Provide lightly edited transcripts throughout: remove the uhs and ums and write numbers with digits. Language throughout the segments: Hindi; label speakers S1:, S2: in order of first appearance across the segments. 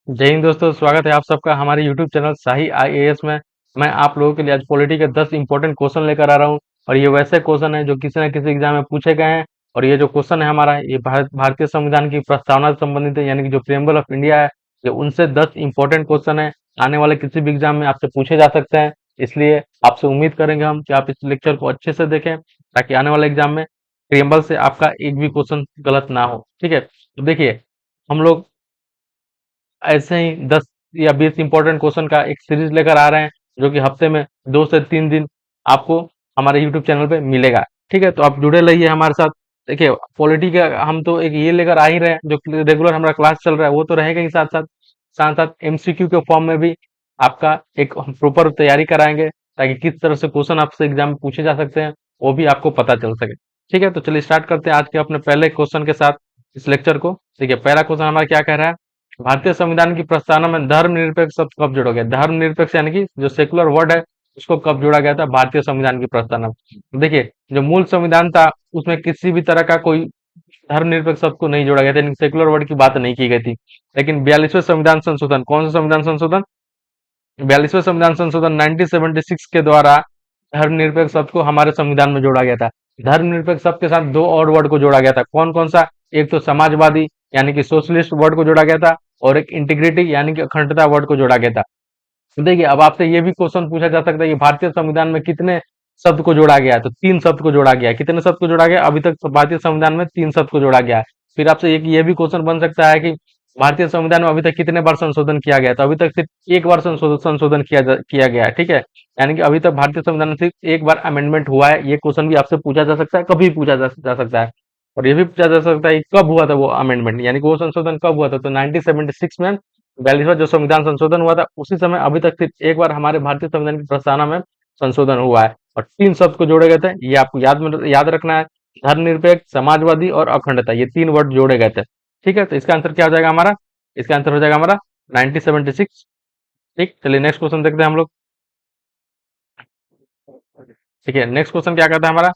S1: जय हिंद दोस्तों, स्वागत है आप सबका हमारे YouTube चैनल शाही आईएएस में। मैं आप लोगों के लिए आज पॉलिटी के 10 इंपॉर्टेंट क्वेश्चन लेकर आ रहा हूं और ये वैसे क्वेश्चन है जो किसी न किसी एग्जाम में पूछे गए हैं। और ये जो क्वेश्चन है हमारा, ये भारतीय संविधान की प्रस्तावना से संबंधित है, यानी कि जो प्रियम्बल ऑफ इंडिया है, ये उनसे 10 इंपॉर्टेंट क्वेश्चन है। आने वाले किसी भी एग्जाम में आपसे पूछे जा सकते हैं। इसलिए आपसे उम्मीद करेंगे हम कि आप इस लेक्चर को अच्छे से देखें, ताकि आने वाले एग्जाम में प्रियम्बल से आपका एक भी क्वेश्चन गलत ना हो। ठीक है, तो देखिए, हम लोग ऐसे ही 10 या 20 इंपॉर्टेंट क्वेश्चन का एक सीरीज लेकर आ रहे हैं, जो कि हफ्ते में 2 से 3 दिन आपको हमारे यूट्यूब चैनल पे मिलेगा। ठीक है, तो आप जुड़े रहिए हमारे साथ। देखिए, पॉलिटी का हम तो एक ये लेकर आ ही रहे हैं, जो रेगुलर हमारा क्लास चल रहा है वो तो रहेगा ही, साथ साथ एमसीक्यू के फॉर्म में भी आपका एक प्रॉपर तैयारी कराएंगे, ताकि किस तरह से क्वेश्चन आपसे एग्जाम में पूछे जा सकते हैं वो भी आपको पता चल सके। ठीक है, तो चलिए स्टार्ट करते हैं आज के अपने पहले क्वेश्चन के साथ इस लेक्चर को। देखिए, पहला क्वेश्चन हमारा क्या कह रहा है। भारतीय संविधान की प्रस्तावना में धर्मनिरपेक्ष शब्द कब जोड़ा गया? धर्मनिरपेक्ष यानी कि जो सेकुलर वर्ड है, उसको कब जोड़ा गया था भारतीय संविधान की प्रस्तावना में? देखिए, जो मूल संविधान था उसमें किसी भी तरह का कोई धर्मनिरपेक्ष शब्द को नहीं जोड़ा गया था, यानी सेकुलर वर्ड की बात नहीं की गई थी। लेकिन 42वें संविधान संशोधन, कौन सा संविधान संशोधन? 42वें संविधान संशोधन 1976 के द्वारा धर्मनिरपेक्ष शब्द को हमारे संविधान में जोड़ा गया था। धर्मनिरपेक्ष शब्द के साथ दो और वर्ड को जोड़ा गया था। कौन कौन सा? एक तो समाजवादी यानी कि सोशलिस्ट वर्ड को जोड़ा गया था, और एक इंटीग्रिटी यानी कि अखंडता वर्ड को जोड़ा गया था। तो देखिए, अब आपसे ये भी क्वेश्चन पूछा जा सकता है कि भारतीय संविधान में कितने शब्द को जोड़ा गया है? तो 3 शब्द को जोड़ा गया है। कितने शब्द को जोड़ा गया? अभी तक तो भारतीय संविधान में 3 शब्द को जोड़ा गया है। फिर आपसे एक ये भी क्वेश्चन बन सकता है कि भारतीय संविधान में अभी तक कितने बार संशोधन किया गया है? तो अभी तक सिर्फ एक बार संशोधन किया गया है। ठीक है, यानी कि अभी तक भारतीय संविधान में सिर्फ एक बार अमेंडमेंट हुआ है। ये क्वेश्चन भी आपसे पूछा जा सकता है, कभी पूछा जा सकता है। और ये भी पूछा जा सकता है कि कब हुआ था वो अमेंडमेंट, यानी कि वो संशोधन कब हुआ था? तो 1976 में 42वां जो संविधान संशोधन हुआ था, उसी समय अभी तक सिर्फ एक बार हमारे भारतीय संविधान की प्रस्तावना में संशोधन हुआ है। और 3 शब्द को जोड़े गए थे, ये आपको याद रखना है। धर्मनिरपेक्ष, समाजवादी और अखंडता, ये 3 वर्ड जोड़े गए थे। ठीक है, तो इसका आंसर क्या हो जाएगा हमारा? इसका आंसर हो जाएगा हमारा 1976। ठीक, चलिए नेक्स्ट क्वेश्चन देखते हैं हम लोग। ठीक है, नेक्स्ट क्वेश्चन क्या कहता है हमारा।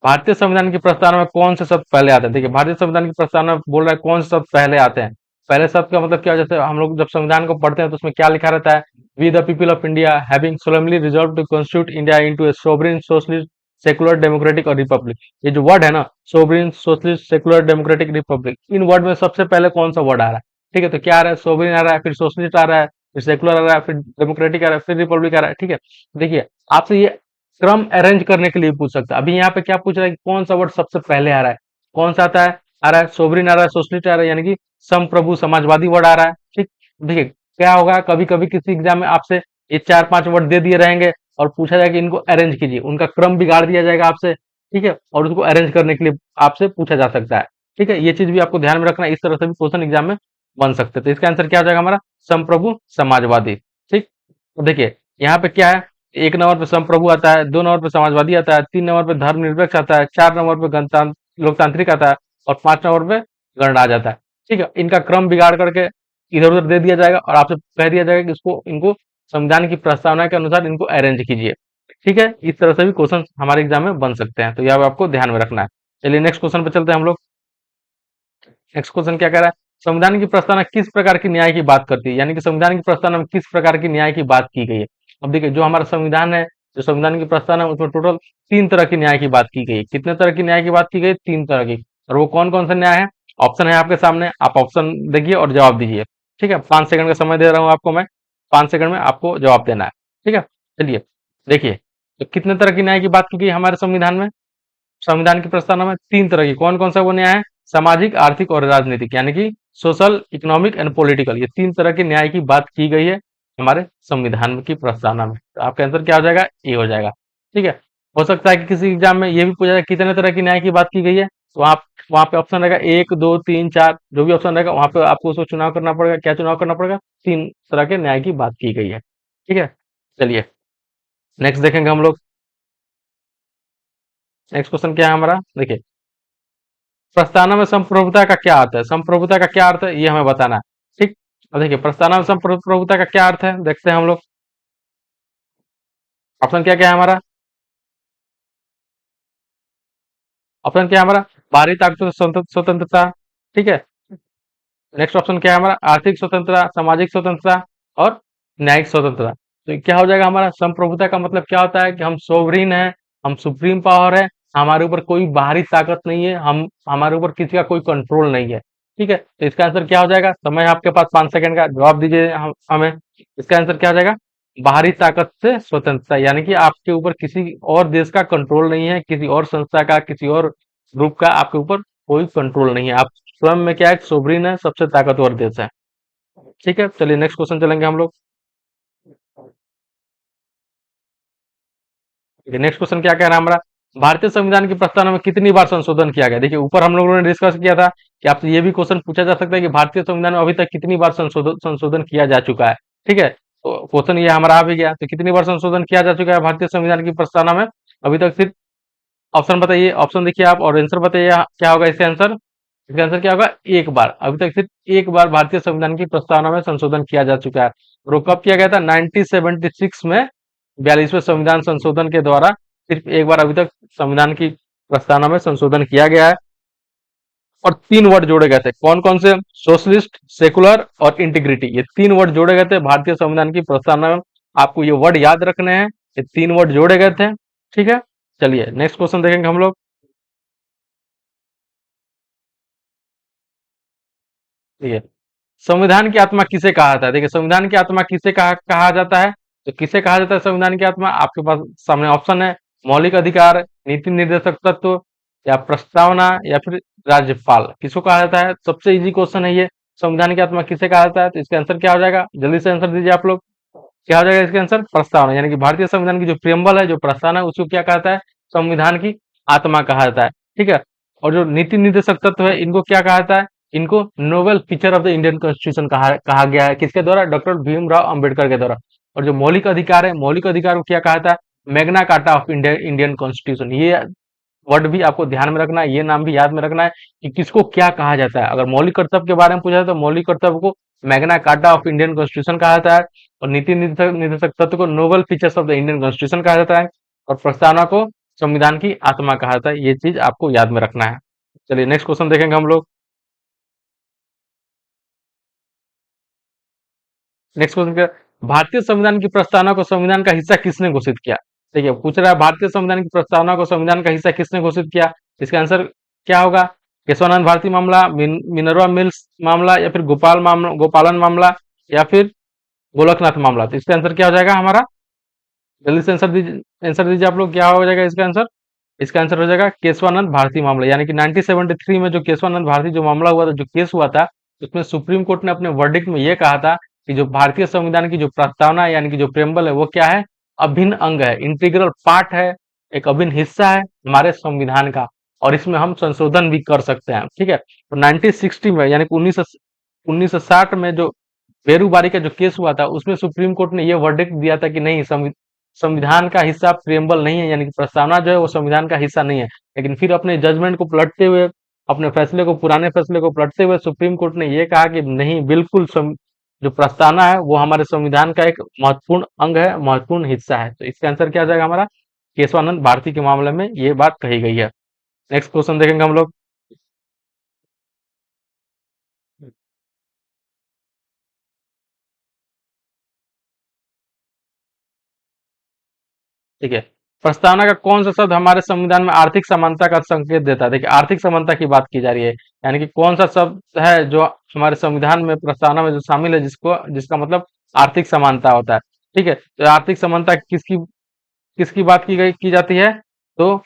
S1: भारतीय संविधान की प्रस्तावना में कौन से शब्द पहले आते हैं? देखिए, भारतीय संविधान की प्रस्तावना में बोल रहा है कौन से शब्द पहले आते हैं। पहले शब्द का मतलब क्या है? जैसे हम लोग जब संविधान को पढ़ते हैं तो उसमें क्या लिखा रहता है? We the people of India having solemnly resolve to constitute India into a sovereign socialist secular democratic और रिपब्लिक। ये जो वर्ड है ना, sovereign socialist secular democratic republic, इन वर्ड में सबसे पहले कौन सा वर्ड आ रहा है? ठीक है, तो क्या आ रहा है? सोवरेन आ रहा है, फिर सोशलिस्ट आ रहा है, फिर सेकुलर आ रहा है, फिर डेमोक्रेटिक आ रहा है, फिर रिपब्लिक आ रहा है। ठीक है, देखिए, आपसे ये क्रम अरेंज करने के लिए पूछ सकता है। अभी यहाँ पे क्या पूछ रहा है कि कौन सा वर्ड सबसे पहले आ रहा है? कौन सा आता है? आ रहा है सोवरिन, आ रहा है सोशलिस्ट, आ रहा है यानी कि संप्रभु समाजवादी वर्ड आ रहा है। ठीक, देखिए क्या होगा, कभी कभी किसी एग्जाम में आपसे ये 4-5 वर्ड दे दिए रहेंगे और पूछा जाएगा कि इनको अरेंज कीजिए, उनका क्रम बिगाड़ दिया जाएगा आपसे। ठीक है, और उसको अरेंज करने के लिए आपसे पूछा जा सकता है। ठीक है, ये चीज भी आपको ध्यान में रखना है, इस तरह से भी क्वेश्चन एग्जाम में बन सकते हैं। तो इसका आंसर क्या हो जाएगा हमारा? संप्रभु समाजवादी। ठीक, तो देखिए यहाँ पे क्या है, 1 नंबर पे संप्रभु आता है, 2 नंबर पे समाजवादी आता है, 3 नंबर पे धर्मनिरपेक्ष आता है, 4 नंबर पे गणतंत्र लोकतांत्रिक आता है, और 5 नंबर पे गणराज्य आता है। ठीक है, इनका क्रम बिगाड़ करके इधर उधर दे दिया जाएगा और आपसे कह दिया जाएगा कि इसको इनको संविधान की प्रस्तावना के अनुसार इनको अरेंज कीजिए। ठीक है, इस तरह से भी क्वेश्चन हमारे एग्जाम में बन सकते हैं, तो यह आपको ध्यान में रखना है। चलिए नेक्स्ट क्वेश्चन पे चलते हैं हम लोग। नेक्स्ट क्वेश्चन क्या कह रहा है? संविधान की प्रस्तावना किस प्रकार की न्याय की बात करती है? यानी कि संविधान की प्रस्तावना में किस प्रकार की न्याय की बात की गई है? अब देखिए, जो हमारा संविधान है, जो संविधान की प्रस्तावना है, उसमें टोटल 3 तरह की न्याय की बात की गई है। कितने तरह की न्याय की बात की गई? 3 तरह की। और वो कौन कौन से न्याय है? ऑप्शन है आपके सामने, आप ऑप्शन देखिए और जवाब दीजिए। ठीक है, 5 सेकंड का समय दे रहा हूँ आपको मैं, 5 सेकंड में आपको जवाब देना है। ठीक है, चलिए देखिए, तो कितने तरह की न्याय की बात की गई हमारे संविधान में? संविधान की प्रस्तावना में 3 तरह की। कौन कौन सा वो न्याय है? सामाजिक, आर्थिक और राजनीतिक, यानी कि सोशल, इकोनॉमिक एंड पॉलिटिकल, ये 3 तरह के न्याय की बात की गई है हमारे संविधान की प्रस्तावना में। तो आपका आंसर क्या हो जाएगा? ए हो जाएगा। ठीक है, हो सकता है कि किसी एग्जाम में ये भी पूछा जाए कितने तरह की न्याय की बात की गई है, तो आप वहां पे ऑप्शन रहेगा 1, 2, 3, 4, जो भी ऑप्शन रहेगा वहां पे आपको उसको चुनाव करना पड़ेगा। क्या चुनाव करना पड़ेगा? 3 तरह के न्याय की बात की गई है। ठीक है, चलिए नेक्स्ट देखेंगे हम लोग। नेक्स्ट क्वेश्चन क्या है हमारा? देखिए, प्रस्तावना में संप्रभुता का क्या अर्थ है? संप्रभुता का क्या अर्थ है ये हमें बताना है। ठीक, अब देखिए, प्रस्तावना में संप्रभुता का क्या अर्थ है, देखते हैं हम लोग। ऑप्शन क्या क्या है हमारा? ऑप्शन क्या है हमारा? बाहरी ताकतों से स्वतंत्रता। ठीक है, नेक्स्ट ऑप्शन क्या है हमारा? आर्थिक स्वतंत्रता, सामाजिक स्वतंत्रता और न्यायिक स्वतंत्रता। तो ये क्या हो जाएगा हमारा? संप्रभुता का मतलब क्या होता है कि हम सोवरीन है, हम सुप्रीम पावर है, हमारे ऊपर कोई बाहरी ताकत नहीं है, हम हमारे ऊपर किसी का कोई कंट्रोल नहीं है। ठीक है, तो इसका आंसर क्या हो जाएगा? समय है आपके पास 5 सेकंड का, जवाब दीजिए हमें। इसका आंसर क्या हो जाएगा? बाहरी ताकत से स्वतंत्रता, यानी कि आपके ऊपर किसी और देश का कंट्रोल नहीं है, किसी और संस्था का, किसी और ग्रुप का आपके ऊपर कोई कंट्रोल नहीं है। आप स्वयं में क्या है? सोवरीन है, सबसे ताकतवर देश है। ठीक है, चलिए नेक्स्ट क्वेश्चन चलेंगे हम लोग। देखिए नेक्स्ट क्वेश्चन क्या कह रहा है हमारा? भारतीय संविधान की प्रस्तावना में कितनी बार संशोधन किया गया? देखिए ऊपर हम लोगों ने डिस्कस किया था कि आपसे ये भी क्वेश्चन पूछा जा सकता है कि भारतीय संविधान में अभी तक कितनी बार संशोधन संशोधन किया जा चुका है। ठीक है, तो क्वेश्चन ये हमारा आ भी गया, तो कितनी बार संशोधन किया जा चुका है भारतीय संविधान की प्रस्तावना में? अभी तक सिर्फ ऑप्शन बताइए, ऑप्शन देखिए आप और आंसर बताइए, क्या होगा इसका आंसर? इसका आंसर क्या होगा? एक बार। अभी तक सिर्फ एक बार भारतीय संविधान की प्रस्तावना में संशोधन किया जा चुका है, और वो कब किया गया था? 1976 में 42वें संविधान संशोधन के द्वारा सिर्फ एक बार अभी तक संविधान की प्रस्तावना में संशोधन किया गया है। और 3 वर्ड जोड़े गए थे, कौन कौन से? सोशलिस्ट, सेकुलर और इंटीग्रिटी, ये 3 वर्ड जोड़े गए थे भारतीय संविधान की प्रस्तावना में। आपको ये वर्ड याद रखने हैं, ये 3 वर्ड जोड़े गए थे। ठीक है, चलिए नेक्स्ट क्वेश्चन देखेंगे हम लोग। ठीक है, संविधान की आत्मा किसे कहा जाता है? देखिए संविधान की आत्मा किसे कहा जाता है? तो किसे कहा जाता है संविधान की आत्मा? आपके पास सामने ऑप्शन है, मौलिक अधिकार, नीति निर्देशक तत्व, या प्रस्तावना, या फिर राज्यपाल। किसको कहा जाता है? सबसे इजी क्वेश्चन है ये, संविधान की आत्मा किसे कहा जाता है? तो इसका आंसर क्या हो जाएगा? जल्दी से आंसर दीजिए आप लोग। क्या हो जाएगा इसका आंसर? प्रस्तावना, यानी कि भारतीय संविधान की जो प्रियम्बल है, जो प्रस्तावना है, उसको क्या कहता है? संविधान की आत्मा कहा जाता है। ठीक है, और जो नीति निर्देशक तत्व है, इनको क्या कहा जाता है? इनको Nobel feature of the Indian constitution कहा गया है। किसके द्वारा? डॉक्टर भीमराव अंबेडकर के द्वारा। और जो मौलिक अधिकार है, मौलिक अधिकार को क्या कहा जाता है? Magna Carta of India Indian constitution. ये वर्ड भी आपको ध्यान में रखना है, ये नाम भी याद में रखना है कि किसको क्या कहा जाता है। अगर मौलिक कर्तव्य के बारे में पूछा जाए तो मौलिक कर्तव्य को Magna Carta of Indian constitution कहा जाता है, और नीति निर्देशक निर्देशक तत्व को noble features of the Indian constitution कहा जाता है, और प्रस्तावना को संविधान की आत्मा कहा जाता है। ये चीज आपको याद में रखना है। चलिए नेक्स्ट क्वेश्चन देखेंगे हम लोग। नेक्स्ट क्वेश्चन क्या? भारतीय संविधान की प्रस्तावना को संविधान का हिस्सा किसने घोषित किया? देखिए पूछ रहा है, भारतीय संविधान की प्रस्तावना को संविधान का हिस्सा किसने घोषित किया? इसका आंसर क्या होगा? केशवानंद भारती मामला, मिनरवा मिल्स मामला, या फिर गोपालन मामला, या फिर गोलकनाथ मामला। तो इसका आंसर क्या हो जाएगा हमारा? जल्दी से आंसर दीजिए आप लोग, क्या हो जाएगा इसका आंसर? इसका आंसर हो जाएगा केशवानंद भारती मामला, यानी कि 1973 में जो केशवानंद भारती जो मामला हुआ था, जो केस हुआ था, उसमें सुप्रीम कोर्ट ने अपने वर्डिक्ट में यह कहा था कि जो भारतीय संविधान की जो प्रस्तावना है, यानी कि जो प्रेम्बल है, वो क्या है? अभिन्न अंग है, इंटीग्रल पार्ट है, एक अभिन्न हिस्सा है हमारे संविधान का, और इसमें हम संशोधन भी कर सकते हैं। ठीक है, तो 1960 में, यानी कि 1960 में जो बेरूबारी का जो केस हुआ था, उसमें सुप्रीम कोर्ट ने यह वर्डिक्ट दिया था कि नहीं, संविधान का हिस्सा प्रियम्बल नहीं है, यानी कि प्रस्तावना जो है वो संविधान का हिस्सा नहीं है। लेकिन फिर अपने जजमेंट को पलटते हुए, अपने फैसले को, पुराने फैसले को पलटते हुए, सुप्रीम कोर्ट ने यह कहा कि नहीं, बिल्कुल जो प्रस्तावना है वो हमारे संविधान का एक महत्वपूर्ण अंग है, महत्वपूर्ण हिस्सा है। तो इसका आंसर क्या आ जाएगा हमारा? केशवानंद भारती के मामले में ये बात कही गई है। नेक्स्ट क्वेश्चन देखेंगे हम लोग। ठीक है, प्रस्तावना का कौन सा शब्द हमारे संविधान में आर्थिक समानता का संकेत देता है? देखिए आर्थिक समानता की बात की जा रही है, यानी कि कौन सा शब्द है जो हमारे संविधान में, प्रस्तावना में जो शामिल है, जिसको जिसका मतलब आर्थिक समानता होता है। ठीक है, तो आर्थिक समानता किसकी किसकी बात की जाती है? तो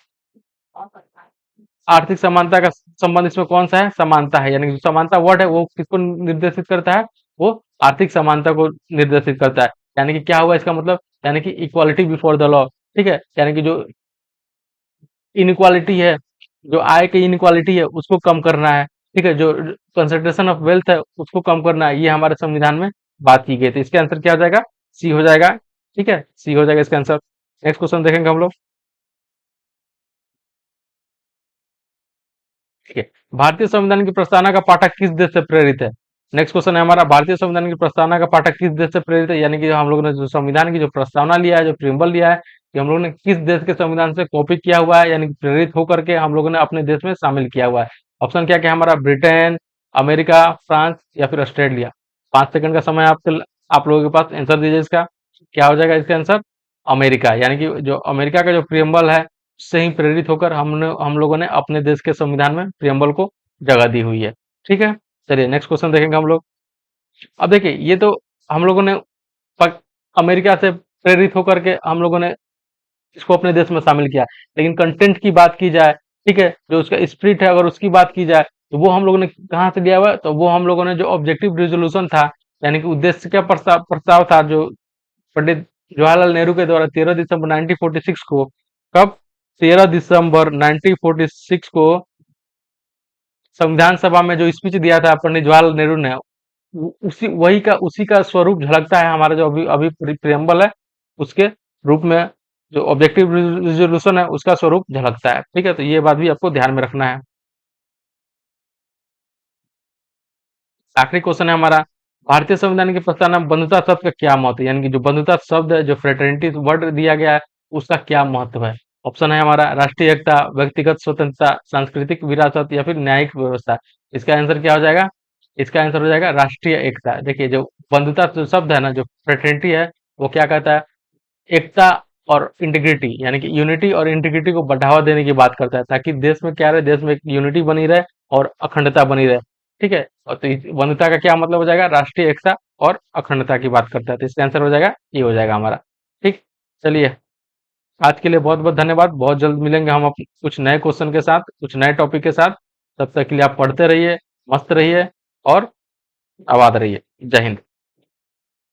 S1: आर्थिक समानता का संबंध इसमें कौन सा है? समानता है, यानी कि जो समानता वर्ड है वो किसको निर्देशित करता है? वो आर्थिक समानता को निर्देशित करता है। यानी कि क्या हुआ इसका मतलब? यानी कि इक्वालिटी बिफोर द लॉ। ठीक है, यानी कि जो इनइक्वालिटी है, जो आय की इनइक्वालिटी है, उसको कम करना है। ठीक है, जो कंसंट्रेशन ऑफ वेल्थ है, उसको कम करना है, ये हमारे संविधान में बात की गई थी। इसके आंसर क्या हो जाएगा? सी हो जाएगा। ठीक है, सी हो जाएगा इसका आंसर। नेक्स्ट क्वेश्चन देखेंगे हम लोग। ठीक है, भारतीय संविधान की प्रस्तावना का पाठक किस देश से प्रेरित है? नेक्स्ट क्वेश्चन है हमारा, भारतीय संविधान की प्रस्तावना का पाठक किस देश से प्रेरित है? यानी कि हम लोगों ने जो संविधान की जो प्रस्तावना लिया है, जो प्रियम्बल लिया है, कि हम लोगों ने किस देश के संविधान से कॉपी किया हुआ है, यानी कि प्रेरित होकर के हम लोगों ने अपने देश में शामिल किया हुआ है। ऑप्शन क्या क्या है हमारा? ब्रिटेन, अमेरिका, फ्रांस या फिर ऑस्ट्रेलिया। 5 सेकंड का समय आप लोगों के पास, आंसर दीजिए इसका। क्या हो जाएगा इसका आंसर? अमेरिका। यानी कि जो अमेरिका का जो प्रियम्बल है उससे ही प्रेरित होकर हम लोगों ने अपने देश के संविधान में प्रियम्बल को जगह दी हुई है। ठीक है, चलिए नेक्स्ट क्वेश्चन देखेंगे हम लोग। अब देखिए, ये तो हम लोगों ने अमेरिका से प्रेरित होकर के हम लोगों ने इसको अपने देश में शामिल किया। लेकिन कंटेंट की बात की जाए, ठीक है, जो उसका स्पिरिट है अगर उसकी बात की जाए, तो वो हम लोगों ने कहाँ से लिया हुआ है? तो वो हम लोगों ने जो ऑब्जेक्टिव रेजोल्यूशन था, यानी कि उद्देश्य का प्रस्ताव प्रस्ताव था, जो पंडित जवाहरलाल नेहरू के द्वारा 13 दिसंबर 1946 को, कब? 13 दिसंबर 1946 को संविधान सभा में जो स्पीच दिया था पंडित जवाहरलाल नेहरू ने, उसी का स्वरूप झलकता है हमारा जो अभी अभी प्रियम्बल है, उसके रूप में जो ऑब्जेक्टिव रिजोल्यूशन है उसका स्वरूप झलकता है। ठीक है, तो ये बात भी आपको ध्यान में रखना है। आखिरी क्वेश्चन है हमारा, भारतीय संविधान की प्रस्तावना में बंधुता शब्द का क्या महत्व है? यानी कि जो बंधुता शब्द है, जो फ्रेटर्निटी वर्ड दिया गया है, उसका क्या महत्व है? ऑप्शन है हमारा, राष्ट्रीय एकता, व्यक्तिगत स्वतंत्रता, सांस्कृतिक विरासत या फिर न्यायिक व्यवस्था। इसका आंसर क्या हो जाएगा? इसका आंसर हो जाएगा राष्ट्रीय एकता। देखिए, जो बंधुता जो शब्द है ना, जो फ्रेटर्निटी है, वो क्या कहता है? एकता और इंटीग्रिटी, यानी कि यूनिटी और इंटीग्रिटी को बढ़ावा देने की बात करता है, ताकि देश में क्या रहे, देश में एक यूनिटी बनी रहे और अखंडता बनी रहे। ठीक है, और तो बंधुता का क्या मतलब हो जाएगा? राष्ट्रीय एकता और अखंडता की बात करता है, तो इसका आंसर हो जाएगा, ये हो जाएगा हमारा। ठीक, चलिए, आज के लिए बहुत बहुत धन्यवाद। बहुत जल्द मिलेंगे हम कुछ नए क्वेश्चन के साथ, कुछ नए टॉपिक के साथ। तब तक के लिए आप पढ़ते रहिए, मस्त रहिए और आबाद रहिए। जय हिंद।